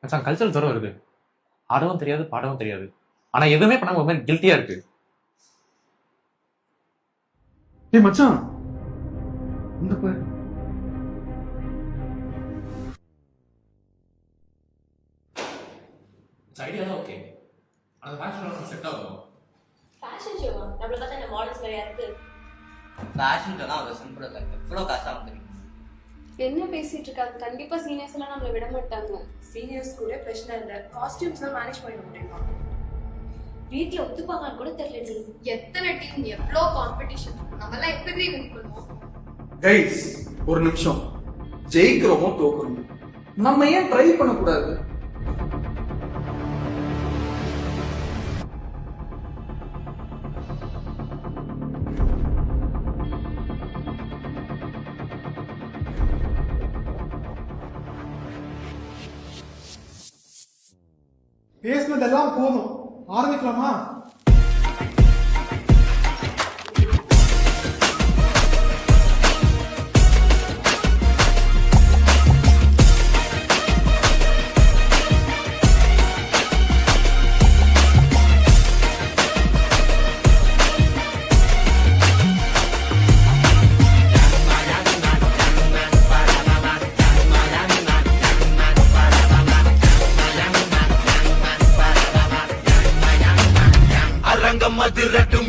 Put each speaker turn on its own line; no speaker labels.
மச்சான் கல்ச்சரல் தூரம் வருது, ஆடவும் தெரியாது பாடவும் தெரியாது, ஆனா எதுவுமே பண்ணாம ஒரு மாதிரி கில்ட்டியா இருக்கு.
ஏய் மச்சான், இந்த பாரு.
ஐடியா தான் ஓகே, அந்த ஃபேஷன் செட் ஆகும்.
ஃபேஷன் ஷோவா? நம்மள பார்த்தா என்ன மாடல்ஸ் வேற இருக்கு.
ஃபேஷன் ஷோலாம் அவ்வளோ சிம்பிள் இல்லை. எவ்வளோ காசு ஆகும்?
என்ன பேசிட்டு இருக்காங்க? கண்டிப்பா சீனியர்ஸ் எல்லாம் நம்மள விட மாட்டாங்க.
சீனியர்ஸ் கூட பிரச்சனை இல்லை, காஸ்டியூம்ஸ்லாம் மேனேஜ் பண்ணிட முடியுமா?
வீட்ல ஒத்துப்பாங்கன்னு கூட தெரியல.
எத்தனை டீம், எவ்வளோ காம்படிஷன், நம்மலாம் எப்படி வின் பண்ணுவோம்?
கைஸ் ஒரு நிமிஷம், ஜெயிக்கிறோமோ தோக்குறோமோ நம்ம ஏன் ட்ரை பண்ணக்கூடாது?
பேசினதெல்லாம் போதும், ஆரம்பிக்கலாமா?
அரங்கம் அதிரட்டும்